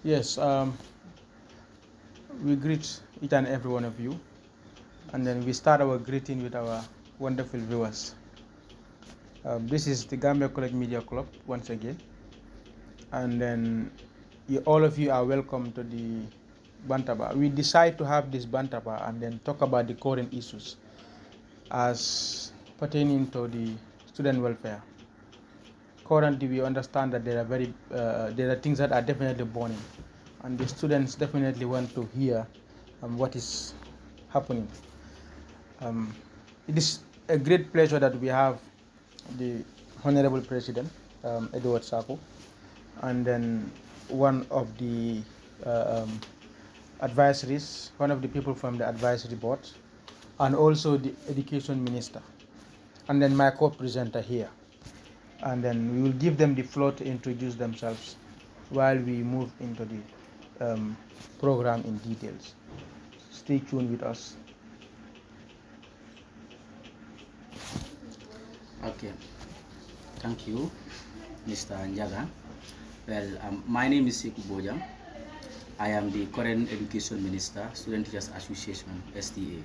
Yes, we greet each and every one of you, and then we start our greeting with our wonderful viewers. This is the Gambia College Media Club once again, and then all of you are welcome to the Bantaba. We decide to have this Bantaba and then talk about the current issues as pertaining to the student welfare. Currently, we understand that there are things that are definitely burning, and the students definitely want to hear what is happening. It is a great pleasure that we have the Honorable President, Edward Sako, and then one of the advisories, one of the people from the advisory board, and also the Education Minister, and then my co-presenter here. And then we will give them the floor to introduce themselves while we move into the program in details. Stay tuned with us. Okay, thank you, Mr. Njaga. Well, my name is Sekou Bojang. I am the current Education Minister, Student Teachers Association, STA.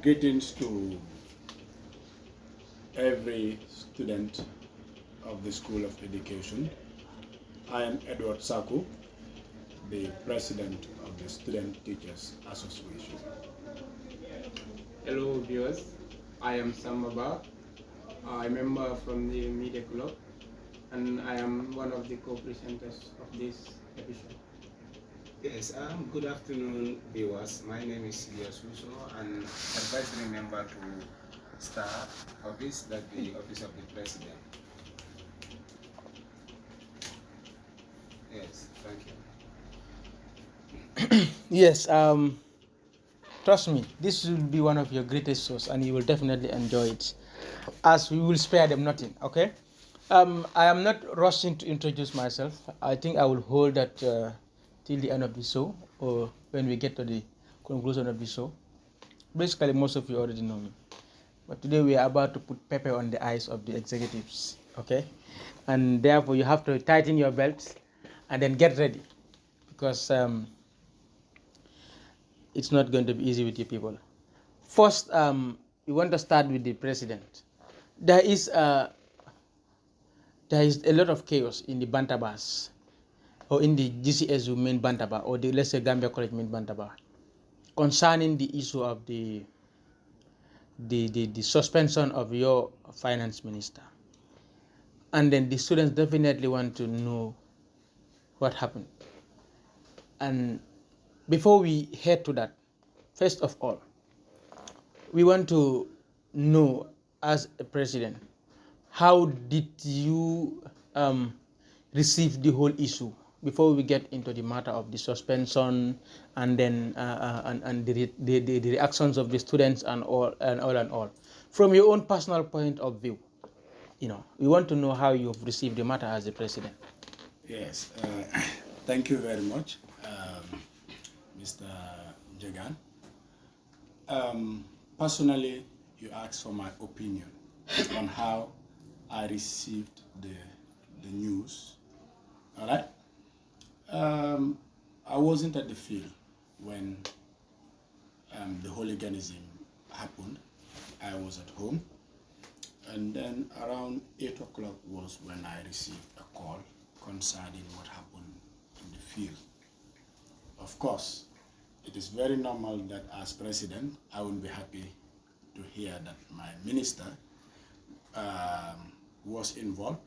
Greetings to every student of the School of Education. I am Edward Sako, the President of the Student Teachers Association. Hello viewers, I am Sambaba, a member from the Media Club, and I am one of the co-presenters of this episode. Yes, good afternoon viewers. My name is Sidia Suso, an advisory member to STA office, that the Office of the President. Yes, thank you. Yes, trust me, this will be one of your greatest shows, and you will definitely enjoy it, as we will spare them nothing. Okay, I am not rushing to introduce myself. I think I will hold that till the end of the show, or when we get to the conclusion of the show. Basically, most of you already know me, but today we are about to put pepper on the eyes of the executives. Okay, and therefore you have to tighten your belts and then get ready, because it's not going to be easy with you people. First, we want to start with the president. There is a lot of chaos in the Bantabas, or in the GCSU main Bantaba, or the, let's say, Gambia College main Bantaba, concerning the issue of the suspension of your finance minister. And then the students definitely want to know what happened. And before we head to that, first of all, we want to know, as a president, how did you receive the whole issue before we get into the matter of the suspension, and then and the reactions of the students and all. From your own personal point of view, we want to know how you've received the matter as a president. Yes, thank you very much, Mr. Jagan. Personally, you asked for my opinion on how I received the news. All right. I wasn't at the field when the hooliganism happened. I was at home, and then around 8 o'clock was when I received a call concerning what happened in the field. Of course, it is very normal that as president, I would be happy to hear that my minister was involved,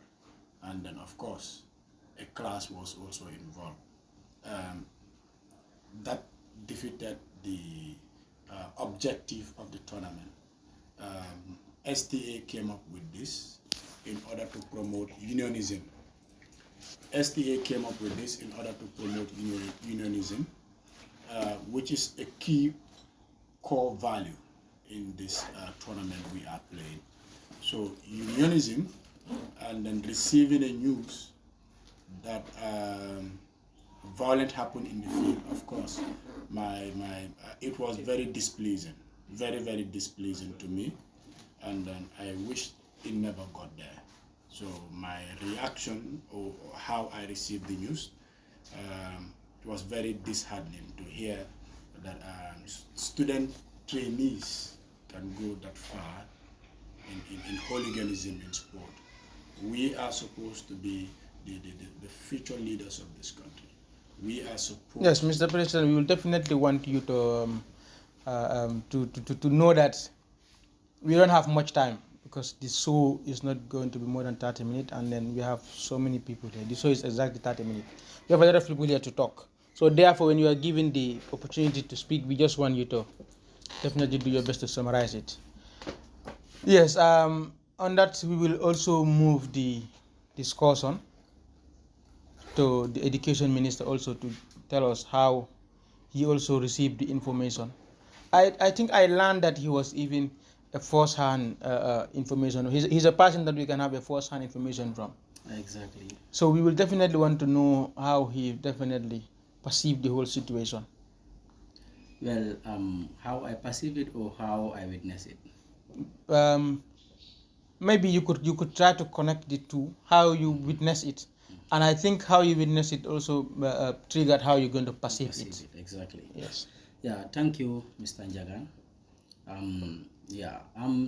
and then of course a class was also involved. That defeated the objective of the tournament. STA came up with this in order to promote unionism. STA came up with this in order to promote unionism, which is a key core value in this tournament we are playing. So unionism, and then receiving a news that violence happened in the field. Of course, it was very displeasing, very displeasing to me, and then I wish it never got there. So my reaction or how I received the news, it was very disheartening to hear that student trainees can go that far in hooliganism in sport. We are supposed to be the future leaders of this country. We are supposed. Yes, Mr. President, we will definitely want you to know that we don't have much time because the show is not going to be more than 30 minutes, and then we have so many people here. The show is exactly 30 minutes. We have a lot of people here to talk. So therefore, when you are given the opportunity to speak, we just want you to definitely do your best to summarize it. Yes, on that, we will also move the discussion to the education minister also to tell us how he also received the information. I think I learned that he was even a first-hand information. He's a person that we can have a first-hand information from. Exactly. So we will definitely want to know how he definitely perceived the whole situation. Well, how I perceive it or how I witness it. Maybe you could try to connect the two, how you witness it, and I think how you witness it also triggered how you're going to perceive it. Exactly. Yes. Yeah. Thank you, Mr. Njagan.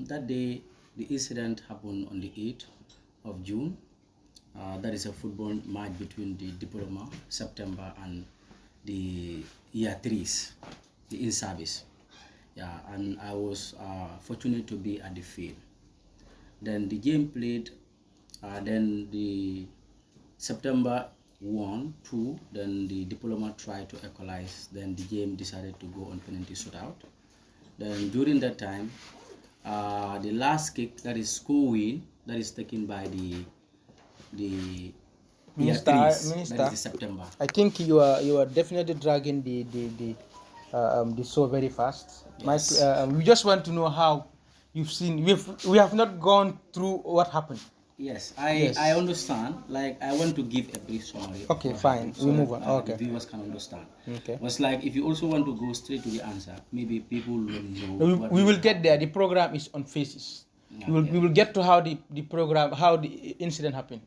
That day the incident happened on the 8th of June. That is a football match between the diploma September and the year 3s, the in-service. Yeah, and I was fortunate to be at the field. Then the game played, then the September 1, 2, then the diploma tried to equalize, then the game decided to go on penalty shootout. Then during that time, the last kick, that is score win, that is taken by the Minister, that is the September. I think you are definitely dragging the show very fast. Yes. We just want to know how you've seen. We have not gone through what happened. Yes, I understand. Like, I want to give a brief summary. Okay, fine. We move on. Okay. The viewers can understand. Okay. It's like if you also want to go straight to the answer, maybe people will know. We will get there. The program is on phases. Okay. We will get to how the program, how the incident happened.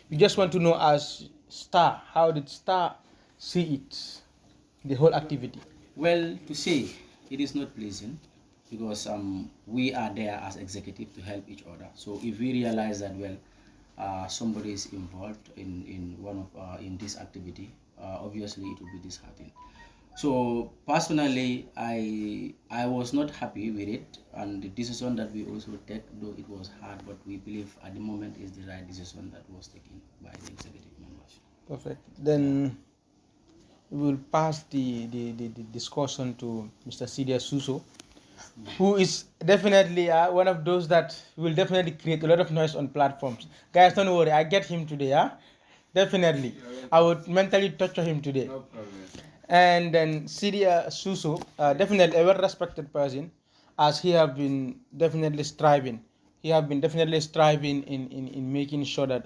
We just want to know as Star, how did Star see it, the whole activity? Well, to say it is not pleasing because we are there as executive to help each other. So if we realize that somebody is involved in one of in this activity, obviously it will be disheartening. So personally, I was not happy with it, and the decision that we also take, though it was hard, but we believe at the moment is the right decision that was taken by the executive members. Perfect. Then we will pass the discussion to Mr. Sidia Suso, who is definitely one of those that will definitely create a lot of noise on platforms. Guys, don't worry, I get him today. Definitely. I would mentally torture him today. No problem. And then Sidia Suso, definitely a well-respected person, as he have been definitely striving. He have been definitely striving in making sure that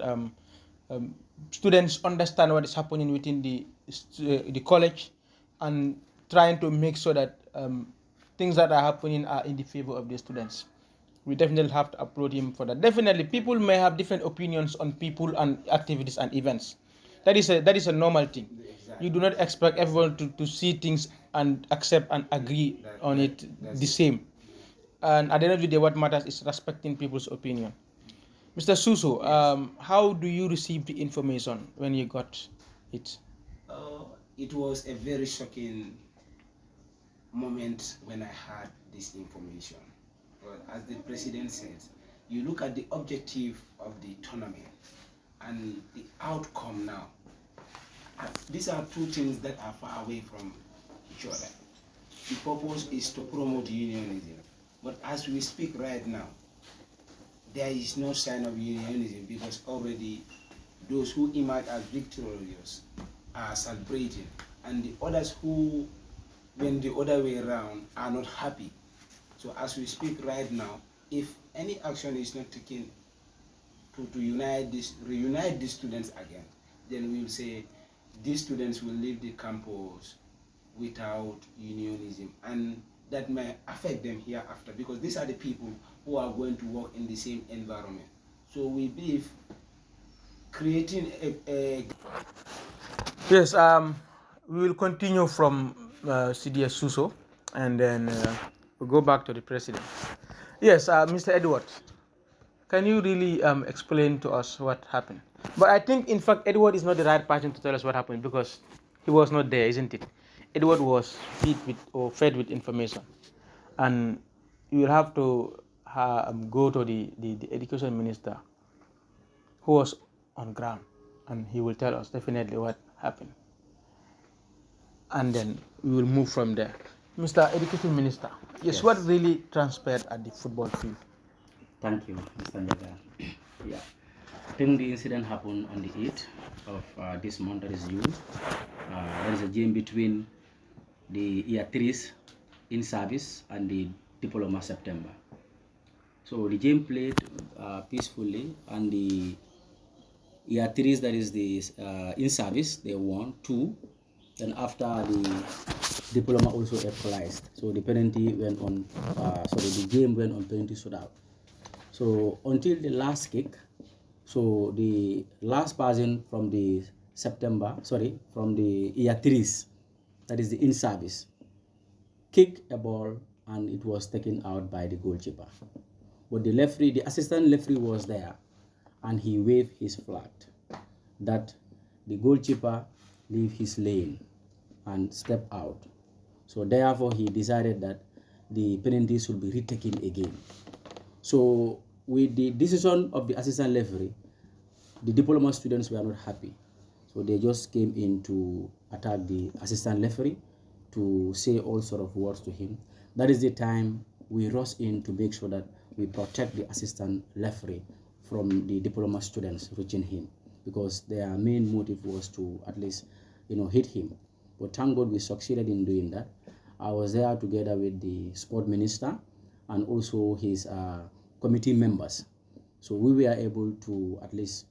students understand what is happening within the college, and trying to make sure that things that are happening are in the favor of the students. We definitely have to applaud him for that. Definitely, people may have different opinions on people and activities and events. That is a normal thing. You do not expect everyone to see things and accept and agree on it the same. And at the end of the day, what matters is respecting people's opinion. Mr. Suso, how do you receive the information when you got it? It was a very shocking moment when I heard this information. But as the president said, you look at the objective of the tournament and the outcome now. These are two things that are far away from each other. The purpose is to promote unionism. But as we speak right now, there is no sign of unionism because already those who emerge as victorious are celebrating, and the others who went the other way around are not happy. So as we speak right now, if any action is not taken to reunite these students again, then we will say these students will leave the campus without unionism, and that may affect them hereafter because these are the people who are going to work in the same environment. So we believe creating a Yes, we will continue from CDS Suso, and then we'll go back to the president. Yes, Mr. Edward, can you really explain to us what happened? But I think, in fact, Edward is not the right person to tell us what happened because he was not there, isn't it? Edward was fed with information, and you will have to go to the education minister who was on ground, and he will tell us definitely what happened. And then we will move from there. Mr. Education Minister, yes, what really transpired at the football field? Thank you, Mr. Njaga. Yeah, I think the incident happened on the 8th of this month, that is June. There is a game between the year 3s in service and the diploma September. So the game played peacefully, and the year 3s, that is the in service, they won 2. Then after the diploma also equalized. So the penalty went on, the game went on penalty shootout. So until the last kick, so the last person from the from the year 3s, that is the in service, kicked a ball and it was taken out by the goalkeeper. But the referee, the assistant referee was there, and he waved his flag that the goalkeeper leave his lane and step out. So therefore he decided that the penalty should be retaken again. So with the decision of the assistant referee, the diploma students were not happy. So they just came in to attack the assistant referee, to say all sort of words to him. That is the time we rushed in to make sure that we protect the assistant referee from the diploma students reaching him, because their main motive was to at least, hit him. But thank God we succeeded in doing that. I was there together with the sport minister and also his committee members. So we were able to at least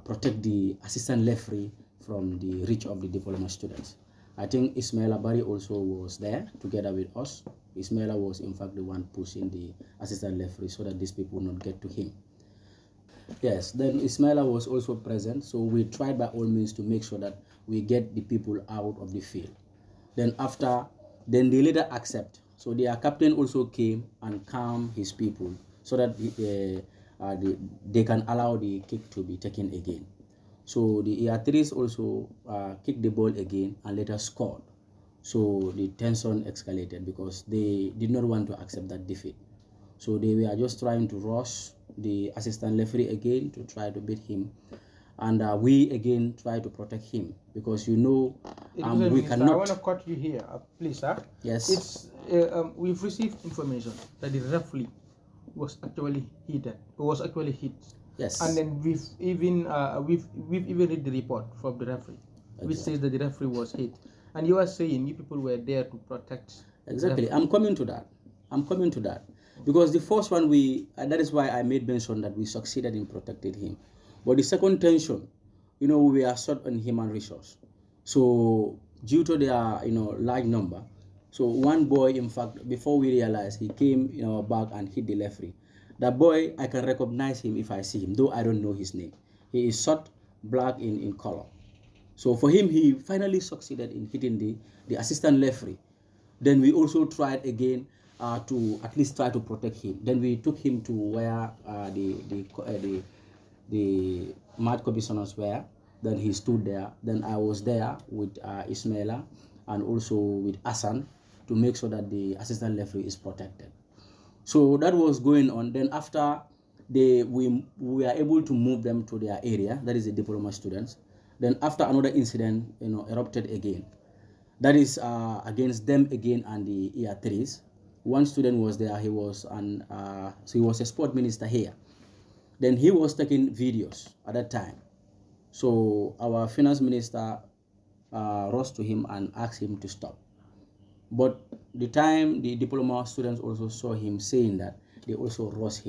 protect the assistant referee from the reach of the diploma students. I think Ismaila Bari also was there together with us. Ismaila was in fact the one pushing the assistant referee so that these people would not get to him. Yes, then Ismaila was also present, so we tried by all means to make sure that we get the people out of the field. Then they later accept. So their captain also came and calmed his people so that they can allow the kick to be taken again. So the Eatris also kicked the ball again and later scored. So the tension escalated because they did not want to accept that defeat. So they were just trying to rush the assistant referee again to try to beat him, and we again try to protect him because we cannot. I want to cut you here, please, sir. Yes. It's we've received information that the referee was actually hit. Yes. And then we've even read the report from the referee, which says that the referee was hit. And you are saying you people were there to protect. Exactly. I'm coming to that. Because the first one that is why I made mention that we succeeded in protecting him. But the second tension, we are short on human resource. So due to their large number, so one boy, in fact, before we realized, he came in our back and hit the referee. That boy, I can recognize him if I see him, though I don't know his name. He is short, black in color. So for him, he finally succeeded in hitting the assistant referee. Then we also tried again to at least try to protect him. Then we took him to where the mad commissioners were. Then he stood there. Then I was there with Ismaila and also with Hassan to make sure that the assistant referee is protected. So that was going on. Then after we were able to move them to their area, that is the diploma students. Then after another incident, erupted again. That is against them again and the year 3s. One student was there. He was a sport minister here. Then he was taking videos at that time. So our finance minister rushed to him and asked him to stop. But the time the diploma students also saw him saying that, they also rushed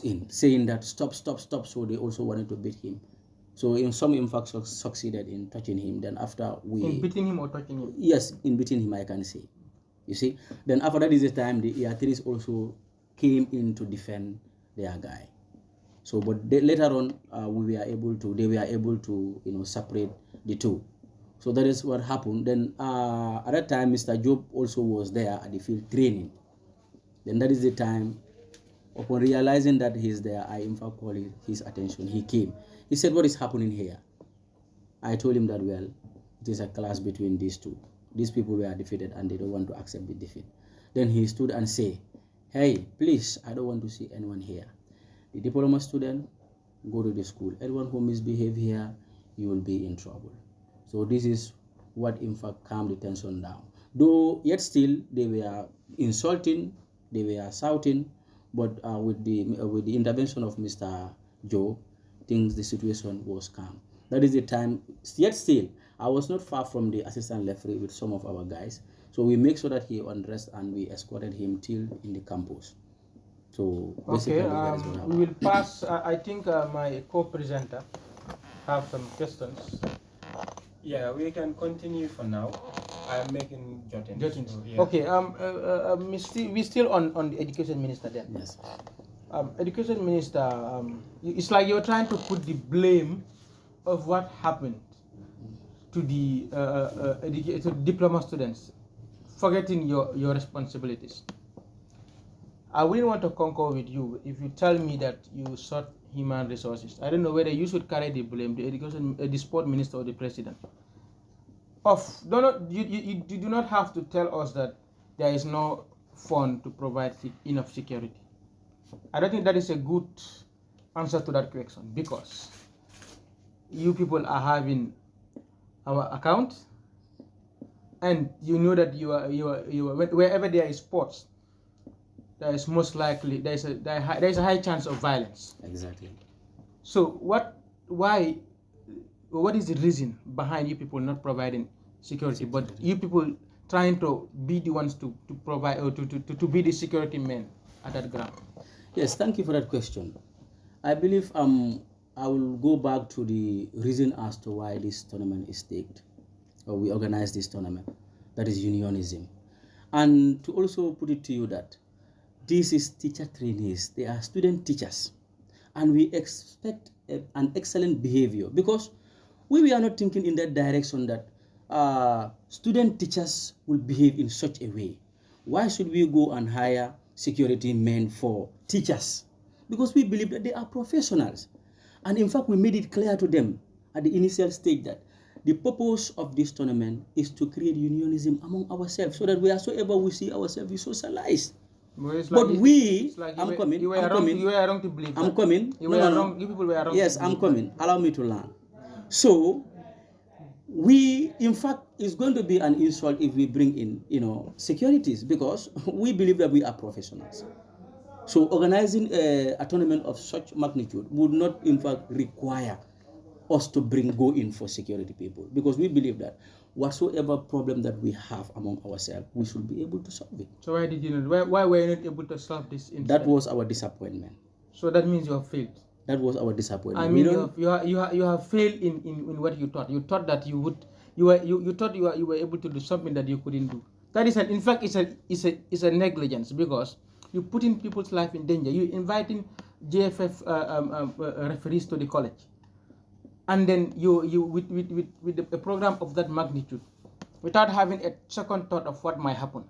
in, saying that stop. So they also wanted to beat him. So in fact succeeded in touching him. Then after in beating him or touching him? Yes, in beating him, I can say. You see. Then after that is the time the Eatris also came in to defend their guy. So, but later on, they were able to, separate the two. So that is what happened. Then at that time, Mr. Job also was there at the field training. Then that is the time, upon realizing that he's there, I in fact called his attention. He came. He said, "What is happening here?" I told him that, well, it is a clash between these two. These people were defeated and they don't want to accept the defeat. Then he stood and said, "Hey, please, I don't want to see anyone here. The diploma student, go to the school. Anyone who misbehave here, you will be in trouble." So this is what in fact calmed the tension down. Though yet still they were insulting, they were shouting, but with the intervention of Mr. Joe, the situation was calm. That is the time. Yet still, I was not far from the assistant referee with some of our guys. So we make sure that he undressed and we escorted him till in the campus. So basically, that is what happened. We will pass. I think my co-presenter have some questions. Yeah, we can continue for now. I am making jottings. So, yeah. Okay. We still on the education minister then. Yes. Education minister. It's like you're trying to put the blame of what happened to the diploma students, forgetting your responsibilities. I wouldn't want to concur with you if you tell me that you sought human resources. I don't know whether you should carry the blame, the sport minister or the president. You do not have to tell us that there is no fund to provide enough security. I don't think that is a good answer to that question, because you people are having our account, and you know that you are wherever there is sports, there is most likely there is a high chance of violence. Exactly. So what is the reason behind you people not providing security, but you people trying to be the ones to provide or to be the security men at that ground? Yes, thank you for that question. I believe I will go back to the reason as to why this tournament is staked, or we organize this tournament. That is unionism. And to also put it to you that this is teacher trainees, they are student teachers, and we expect an excellent behavior, because we are not thinking in that direction that student teachers will behave in such a way. Why should we go and hire security men for teachers? Because we believe that they are professionals. And in fact, we made it clear to them at the initial stage that the purpose of this tournament is to create unionism among ourselves, so that wheresoever we see ourselves, we socialize. I'm coming. You were wrong to believe that. I'm coming. You people were wrong. Yes, I'm coming. Allow me to learn. So, in fact, it's going to be an insult if we bring in, securities, because we believe that we are professionals. So organizing a tournament of such magnitude would not, in fact, require us to go in for security people, because we believe that whatsoever problem that we have among ourselves, we should be able to solve it. So why did you not? Why were you not able to solve this incident? That was our disappointment. So that means you have failed. That was our disappointment. I mean, you have failed in what you thought. You thought that you were able to do something that you couldn't do. That is in fact it's a negligence, because you putting people's life in danger. You inviting JFF referees to the college, and then you with a program of that magnitude, without having a second thought of what might happen,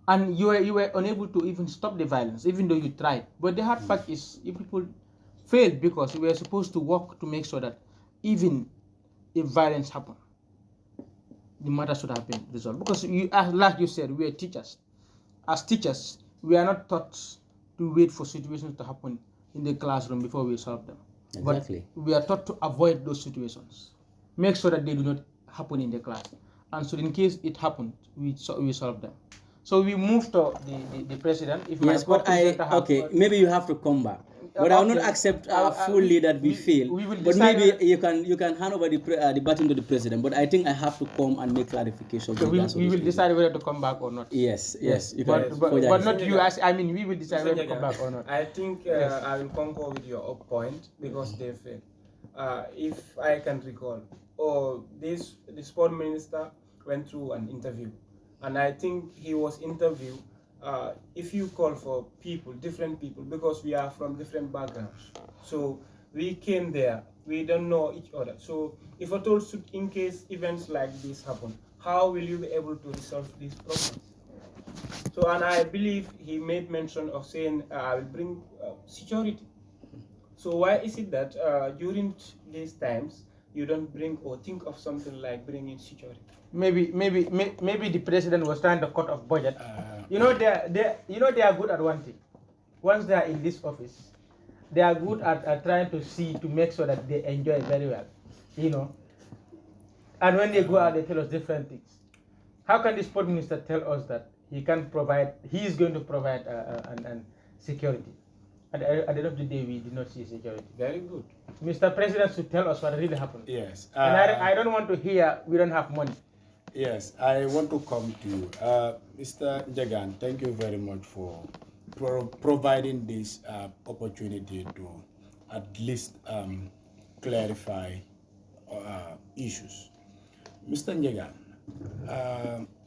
and you were unable to even stop the violence, even though you tried. But the hard fact is, you people failed, because we were supposed to work to make sure that even if violence happened, the matter should have been resolved. Because like you said, we are teachers. As teachers, we are not taught to wait for situations to happen in the classroom before we solve them. Exactly. But we are taught to avoid those situations. Make sure that they do not happen in the class. And so in case it happened, we solve them. So we move to the president. Yes, but maybe you have to come back. But I will not accept fully that we fail. But maybe you can hand over the button to the president. But I think I have to come and make clarification. So we will decide whether to come back or not. Yes. You but not you. We will decide whether to come back or not. I think I will concur with your point, because they failed. If I can recall, the sport minister went through an interview, and I think he was interviewed if you call for people, different people, because we are from different backgrounds, so we came there, we don't know each other. So if at all, in case events like this happen, how will you be able to resolve these problems? So, and I believe he made mention of saying, I will bring security. So why is it that during these times you don't bring or think of something like bringing security? Maybe the president was trying to cut off budget. You know they are good at one thing. Once they are in this office, they are good at trying to see to make sure that they enjoy very well. You know. And when they go out, they tell us different things. How can the sport minister tell us that he is going to provide security? At the end of the day, we did not see security. Very good. Mr. President should tell us what really happened. Yes. And I don't want to hear we don't have money. Yes, I want to come to you. Mr. Jagan, thank you very much for providing this opportunity to at least clarify issues. Mr. Jagan,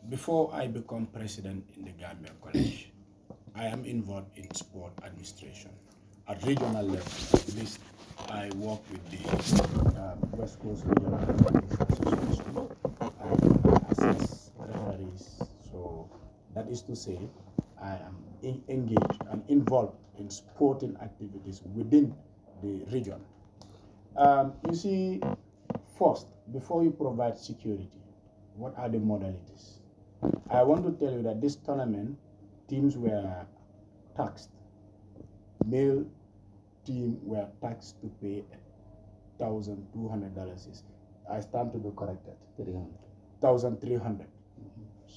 before I become president in the Gambia College, I am involved in sport administration. At regional level, at least I work with the West Coast Regional Athletic Association. I assess referees. So that is to say, I am engaged and involved in sporting activities within the region. You see, first, before you provide security, what are the modalities? I want to tell you that this tournament, teams were taxed. Male team were taxed to pay $1,200. I stand to be corrected. 1,300.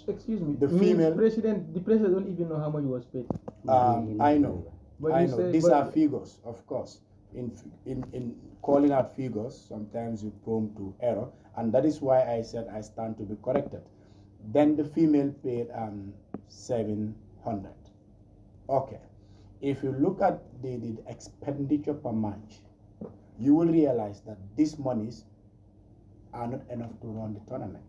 Excuse me. The female the president don't even know how much was paid. I know. But I you know. say- These but- are figures, of course. In calling out figures, sometimes you're prone to error, and that is why I said I stand to be corrected. Then the female paid 700. Okay. If you look at the expenditure per match, you will realize that these monies are not enough to run the tournament.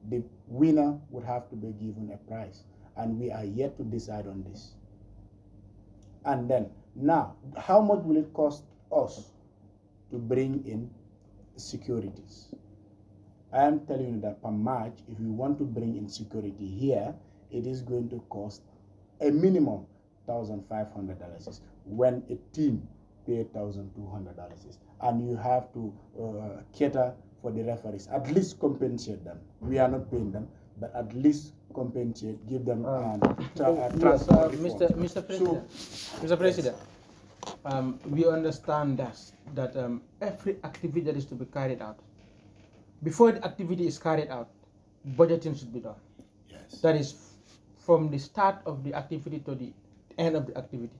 The winner would have to be given a prize, and we are yet to decide on this. And then, now, how much will it cost us to bring in securities? I am telling you that per match, if you want to bring in security here, it is going to cost a minimum $1,500 when a team pay $1,200, and you have to cater for the referees, at least compensate them. We are not paying them, but at least compensate, give them Yes, transport. Mr. President. Mr. President, we understand that every activity that is to be carried out, before the activity is carried out, budgeting should be done. Yes. That is from the start of the activity to the end of the activity.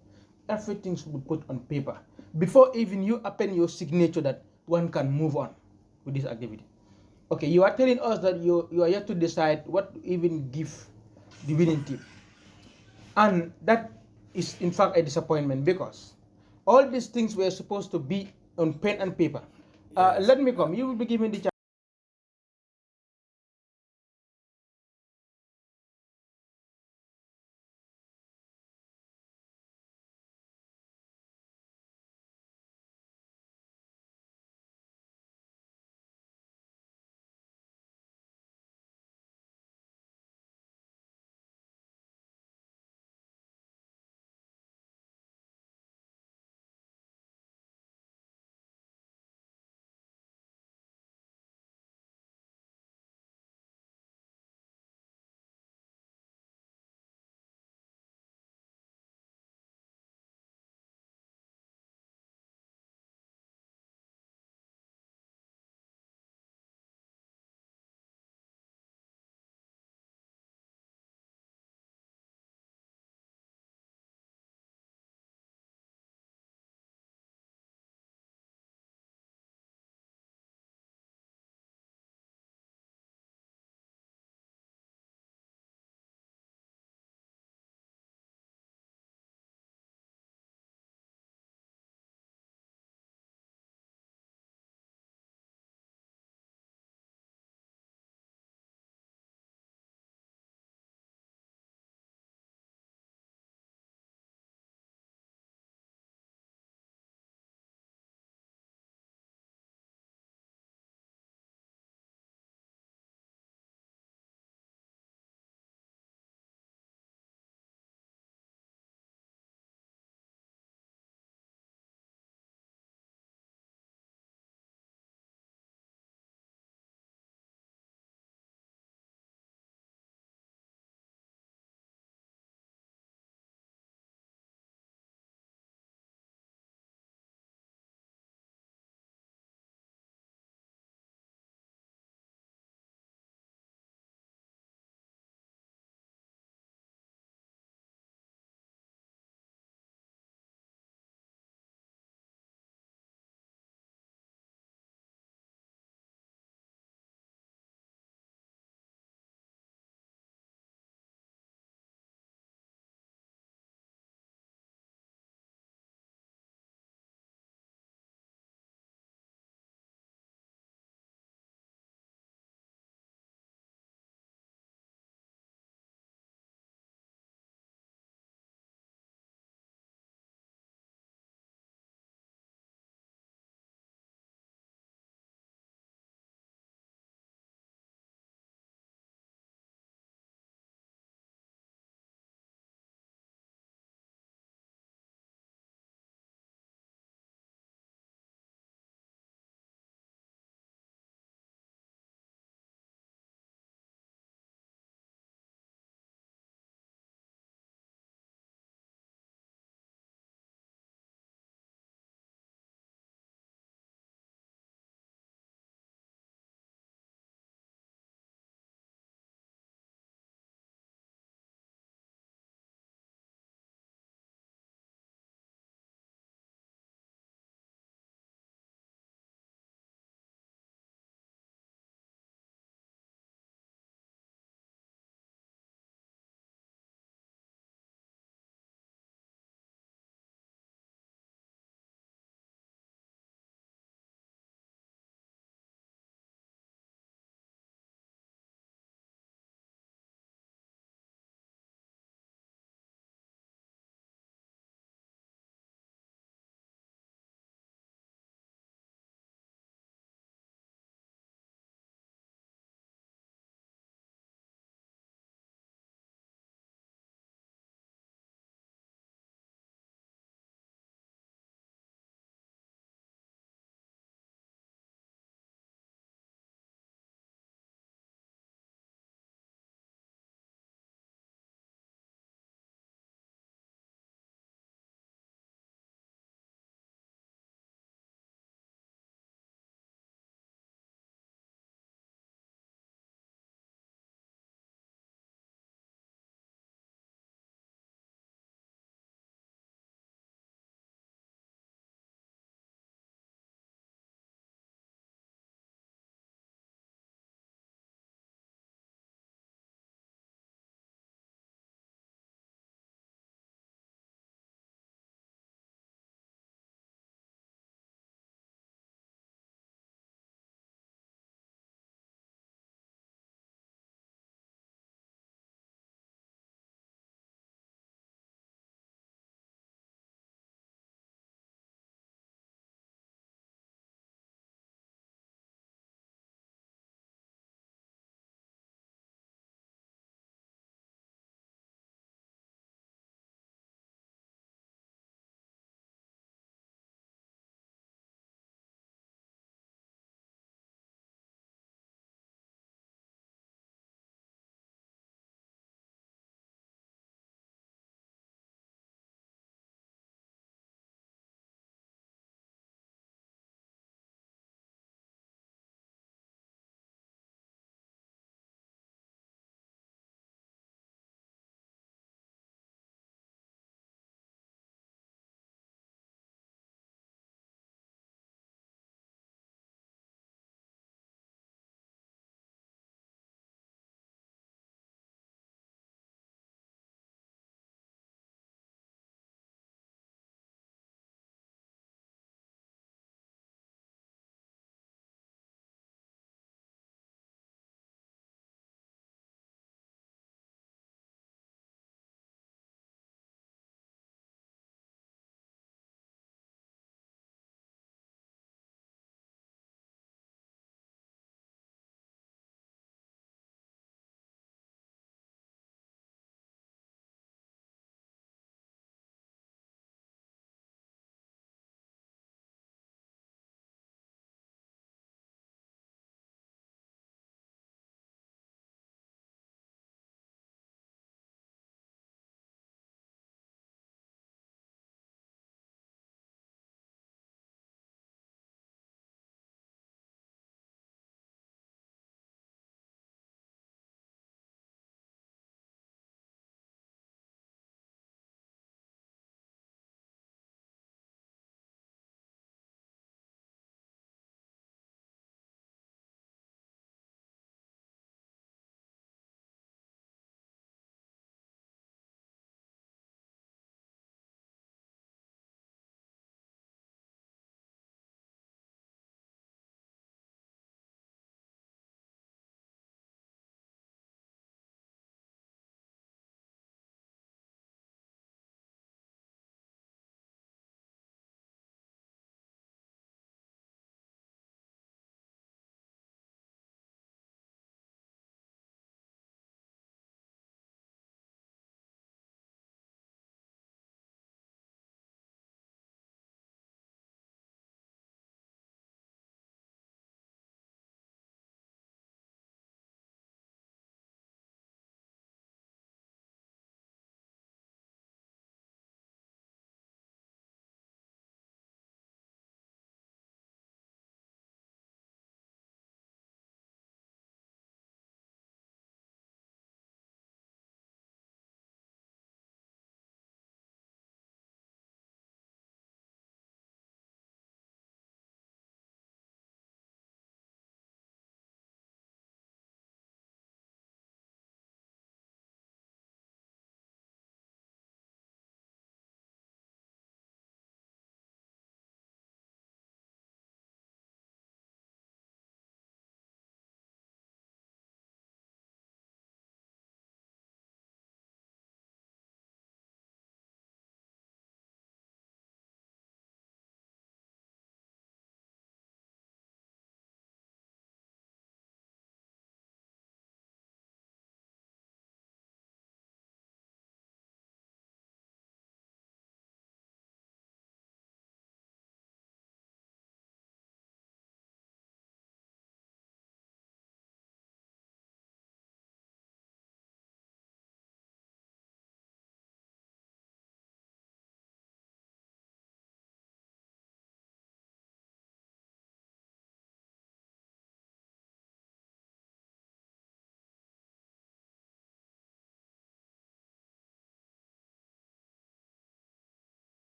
Everything should be put on paper before even you append your signature that one can move on with this activity. Okay, you are telling us that you are yet to decide what to even give the winning team. And that is in fact a disappointment because all these things were supposed to be on pen and paper. Yes. Let me come. You will be given the chance.